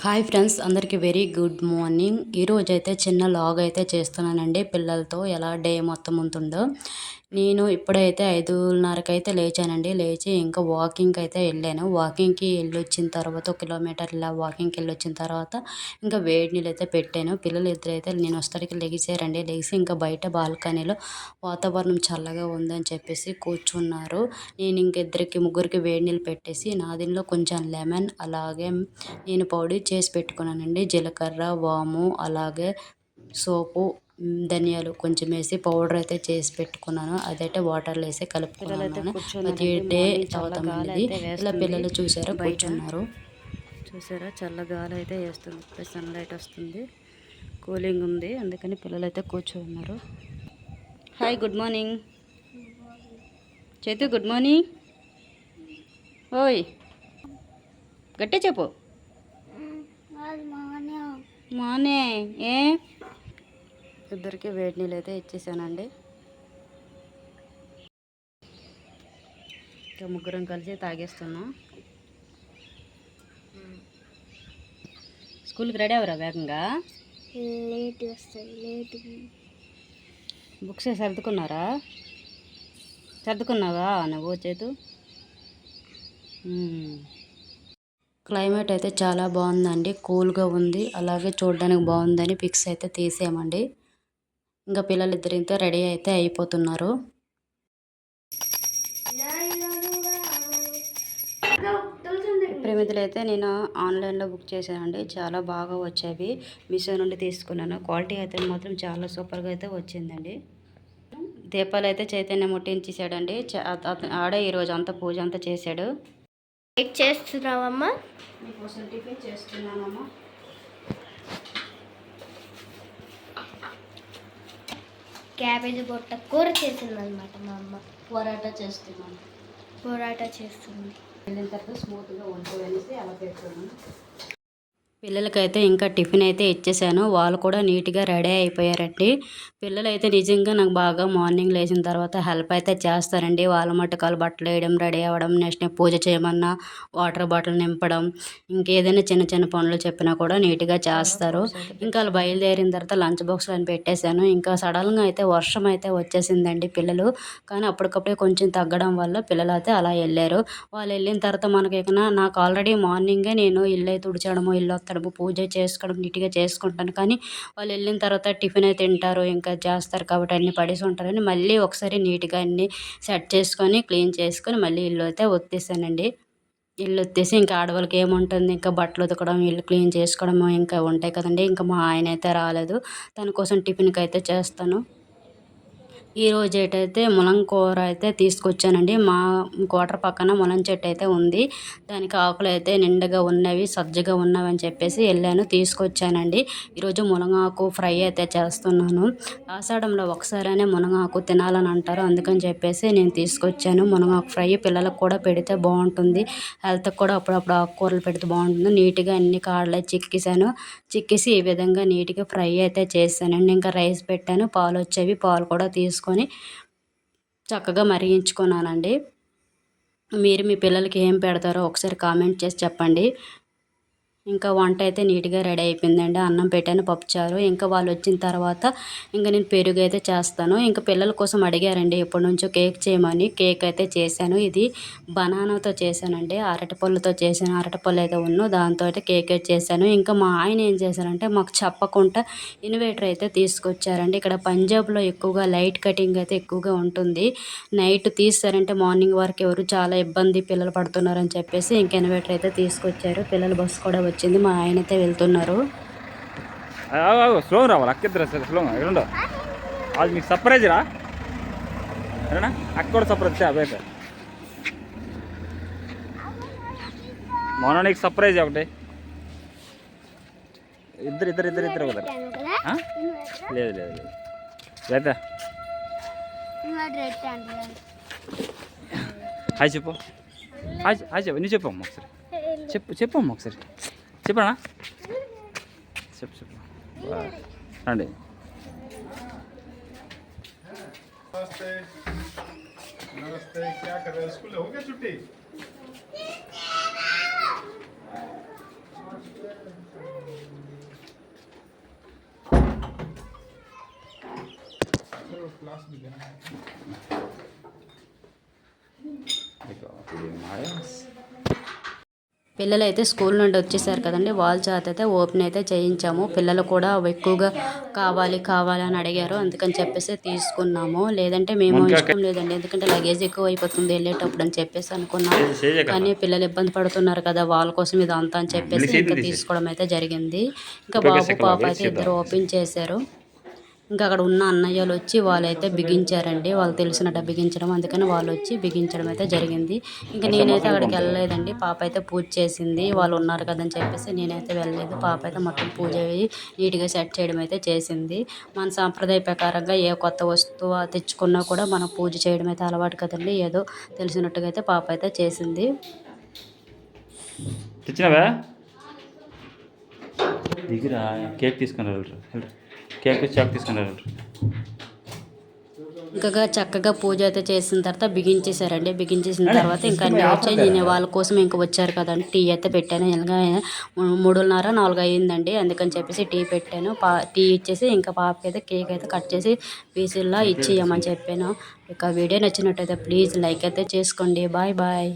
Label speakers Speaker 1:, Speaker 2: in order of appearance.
Speaker 1: Hi friends, అందరికీ very good morning. ఈరోజు అయితే చిన్న లాగ్ అయితే చేస్తున్నానండి. పిల్లలతో ఎలా డే మొత్తం ఉంటుందో. నేను ఇప్పుడైతే 5:30కి అయితే లేచానండి. లేచి ఇంకా వాకింగ్కి అయితే వెళ్ళాను. వాకింగ్కి వెళ్ళి వచ్చిన తర్వాత 1 కిలోమీటర్ ఇలా వాకింగ్కి వెళ్ళి వచ్చిన తర్వాత ఇంకా వేడి నీళ్ళు అయితే పెట్టాను. పిల్లలు ఇద్దరైతే నేను వస్తాడికి లెగిసారండి. లెగిసి ఇంకా బయట బాల్కనీలో వాతావరణం చల్లగా ఉందని చెప్పేసి కూర్చున్నారు. నేను ఇంక ముగ్గురికి వేడి నీళ్ళు పెట్టేసి నాదిలో కొంచెం లెమన్ అలాగే నేను పౌడర్ చేసి పెట్టుకున్నానండి. జీలకర్ర, వాము అలాగే సోపు, ధనియాలు కొంచెం వేసి పౌడర్ అయితే చేసి పెట్టుకున్నాను. అదైతే వాటర్లో వేసి కలుపుకున్నాను. ప్రతి డే తాగుతామండి. ఇలా పిల్లలు చూసారా కూర్చున్నారు. చూసారా చల్ల గాలి అయితే వేస్తుంది. ఇప్పుడు సన్లైట్ వస్తుంది, కూలింగ్ ఉంది, అందుకని పిల్లలు అయితే కూర్చున్నారు. హాయ్, గుడ్ మార్నింగ్ చేతు. Good morning. ఓయ్ గట్టి చెప్పు. మార్నింగ్. ఇద్దరికి వేడి నీళ్ళు అయితే ఇచ్చేసానండి. ఇంకా ముగ్గురం కలిసి తాగేస్తున్నాం. స్కూల్కి రెడీ అవరా వేగంగా?
Speaker 2: లేట్ వస్తాయి. లేట్
Speaker 1: బుక్స్ సర్దుకున్నావా నువ్వు చేతు? క్లైమేట్ అయితే చాలా బాగుందండి. కూల్గా ఉంది, అలాగే చూడడానికి బాగుందని పిక్స్ అయితే తీసామండి. ఇంకా పిల్లలిద్దరితో రెడీ అయితే అయిపోతున్నారు. ప్రేమితులు అయితే నేను ఆన్లైన్లో బుక్ చేశానండి. చాలా బాగా వచ్చేవి. మీషో నుండి తీసుకున్నాను. క్వాలిటీ అయితే మాత్రం చాలా సూపర్గా అయితే వచ్చిందండి. దీపాలు అయితే చైతన్య ముట్టించేసాడండి. ఆడే ఈరోజు అంతా పూజ అంతా చేశాడు.
Speaker 2: చేస్తున్నావమ్మా?
Speaker 1: నీకోసం టిఫిన్ చేస్తున్నానమ్మా.
Speaker 2: క్యాబేజీ బొట్ట కూర చేసింది అనమాట మా అమ్మ.
Speaker 1: పొరాటా చేస్తున్నాను.
Speaker 2: పొరాటా చేస్తుంది.
Speaker 1: వెళ్ళిన తర్వాత స్మూత్గా వండుకోనేసి అలా పెడుతున్నాను. పిల్లలకైతే ఇంకా టిఫిన్ అయితే ఇచ్చేసాను. వాళ్ళు కూడా నీట్గా రెడీ అయిపోయారండి. పిల్లలు అయితే నిజంగా నాకు బాగా మార్నింగ్ లేచిన తర్వాత హెల్ప్ అయితే చేస్తారండి. వాళ్ళ మట్టుకాలు బట్టలు వేయడం, రెడీ అవ్వడం, నెక్స్ట్ పూజ చేయమన్నా వాటర్ బాటిల్ నింపడం, ఇంకేదైనా చిన్న చిన్న పనులు చెప్పినా కూడా నీట్గా చేస్తారు. ఇంకా వాళ్ళు బయలుదేరిన తర్వాత లంచ్ బాక్స్లో అని పెట్టేశాను. ఇంకా సడన్గా అయితే వర్షం అయితే వచ్చేసిందండి పిల్లలు. కానీ అప్పటికప్పుడే కొంచెం తగ్గడం వల్ల పిల్లలు అయితే అలా వెళ్ళారు. వాళ్ళు వెళ్ళిన తర్వాత నాకు ఆల్రెడీ మార్నింగే నేను ఇల్లు తుడిచడము, ఇల్లు పూజ చేసుకోవడం నీట్గా చేసుకుంటాను. కానీ వాళ్ళు వెళ్ళిన తర్వాత టిఫిన్ అయితే తింటారు, ఇంకా చేస్తారు కాబట్టి అన్నీ పడేసి ఉంటారని మళ్ళీ ఒకసారి నీట్గా అన్నీ సెట్ చేసుకొని క్లీన్ చేసుకొని మళ్ళీ ఇల్లు అయితే ఒత్తేసానండి. ఇల్లు ఒత్తేసి ఇంకా ఆడవాళ్ళకి ఏముంటుంది, ఇంకా బట్టలు ఉతకడం, ఇల్లు క్లీన్ చేసుకోవడం ఇంకా ఉంటాయి కదండి. ఇంకా మా ఆయన అయితే రాలేదు. తన కోసం టిఫిన్కి అయితే చేస్తాను. ఈరోజు ఏంటైతే ములం కూర అయితే తీసుకొచ్చానండి. మా క్వార్టర్ పక్కన ములం చెట్టు అయితే ఉంది. దానికి ఆకులు అయితే నిండుగా ఉన్నవి, సజ్జగా ఉన్నవి అని చెప్పేసి వెళ్ళాను, తీసుకొచ్చానండి. ఈరోజు మునగాకు ఫ్రై అయితే చేస్తున్నాను. ఆషాఢంలో ఒకసారైనా మునగాకు తినాలని అంటారు, అందుకని చెప్పేసి నేను తీసుకొచ్చాను. మునగాకు ఫ్రై పిల్లలకు కూడా పెడితే బాగుంటుంది. హెల్త్కి కూడా అప్పుడప్పుడు ఆకుకూరలు పెడితే బాగుంటుంది. నీట్గా అన్ని కాడలు చిక్కేసి ఈ విధంగా నీట్గా ఫ్రై అయితే చేశానండి. ఇంకా రైస్ పెట్టాను, పాలు వచ్చేవి, పాలు కూడా తీసుకొని చక్కగా మరిగించుకున్నానండి. మీరు మీ పిల్లలకి ఏం పెడతారో ఒకసారి కామెంట్ చేసి చెప్పండి. ఇంకా వంట అయితే నీట్గా రెడీ అయిపోయిందండి. అన్నం పెట్టాను, పప్పుచారు. ఇంకా వాళ్ళు వచ్చిన తర్వాత ఇంకా నేను పెరుగు అయితే చేస్తాను. ఇంకా పిల్లల కోసం అడిగారండి ఎప్పటి నుంచో కేక్ చేయమని. కేక్ అయితే చేశాను. ఇది బనానాతో చేశానండి, అరటిపళ్ళతో చేశాను. అరటిపళ్ళు అయితే దాంతో అయితే కేక్ అయితే చేశాను. ఇంకా మా ఆయన ఏం చేశారంటే మాకు చెప్పకుండా ఇన్వర్టర్ అయితే తీసుకొచ్చారండి. ఇక్కడ పంజాబ్లో ఎక్కువగా లైట్ కటింగ్ అయితే ఎక్కువగా ఉంటుంది. నైట్ తీస్తారంటే మార్నింగ్ వరకు ఎవరు చాలా ఇబ్బంది పిల్లలు పడుతున్నారని చెప్పేసి ఇంక ఇన్వర్టర్ అయితే తీసుకొచ్చారు. పిల్లల బస్సు కూడా వచ్చింది. మా ఆయన అయితే వెళ్తున్నారు.
Speaker 3: స్లో రావాలి అక్కిద్దరు స్లో ఎక్కడుండో అది మీకు సర్ప్రైజ్ రా సరేనా. అక్క కూడా సర్ప్రైజ్ అబ్బాయి మొన్న నీకు సర్ప్రైజ్ ఒకటి. ఇద్దరు కదా. లేదు లేదా హాయ్ చెప్పు. హాయ్ చెప్పు. నువ్వు చెప్పమ్మా ఒకసారి. చెప్పమ్మా ఒకసారి చెప్పనా. చెప్పు రండి.
Speaker 4: नमस्ते, क्या कर रहे हो? स्कूल हो गया छुट्टी? पास भी देना है।
Speaker 3: देखो ये मायस
Speaker 1: పిల్లలు అయితే స్కూల్ నుండి వచ్చేసారు కదండి, వాళ్ళ చేత అయితే ఓపెన్ అయితే చేయించాము. పిల్లలు కూడా ఎక్కువగా కావాలి కావాలి అని అడిగారు, అందుకని చెప్పేసి తీసుకున్నాము. లేదంటే మేము ఇష్టం లేదండి, ఎందుకంటే లగేజ్ ఎక్కువ అయిపోతుంది వెళ్ళేటప్పుడు అని చెప్పేసి అనుకున్నాం. కానీ పిల్లలు ఇబ్బంది పడుతున్నారు కదా, వాళ్ళ కోసం ఇదంతా అని చెప్పేసి ఇంకా తీసుకోవడం అయితే జరిగింది. ఇంకా బాబు పాప అయితే ఇద్దరు ఓపెన్ చేశారు. ఇంకా అక్కడ ఉన్న అన్నయ్యలు వచ్చి వాళ్ళైతే బిగించారండి, వాళ్ళు తెలిసినట్టు బిగించడం, అందుకని వాళ్ళు వచ్చి బిగించడం అయితే జరిగింది. ఇంకా నేనైతే అక్కడికి వెళ్ళలేదండి, పాప అయితే పూజ చేసింది, వాళ్ళు ఉన్నారు కదని చెప్పేసి నేనైతే వెళ్ళలేదు. పాప అయితే మొత్తం పూజ నీట్గా సెట్ చేయడం అయితే చేసింది. మన సాంప్రదాయ ప్రకారంగా ఏ కొత్త వస్తువు తెచ్చుకున్నా కూడా మనం పూజ చేయడం అయితే అలవాటు కదండి, ఏదో తెలిసినట్టుగా అయితే పాప అయితే చేసింది.
Speaker 3: తెచ్చినావా దిగిరా, కేక్ తీసుకుని వెళ్ళరు, కేక్ చాక్ తీసుకుని వెళ్ళరు.
Speaker 1: ఇంకా చక్కగా పూజ అయితే చేసిన తర్వాత బిగించేశారండి. బిగించేసిన తర్వాత ఇంకా అన్నీ వచ్చాయి. నేను వాళ్ళ కోసం ఇంకా వచ్చారు కదండి, టీ అయితే పెట్టాను. ఇలాగా 3:30 4 అయ్యిందండి, అందుకని చెప్పేసి టీ పెట్టాను. టీ ఇచ్చేసి ఇంకా పాపకి అయితే కేక్ అయితే కట్ చేసి పీసుల్లా ఇచ్చేయమని చెప్పాను. ఇక వీడియో నచ్చినట్టయితే ప్లీజ్ లైక్ అయితే చేసుకోండి. Bye bye.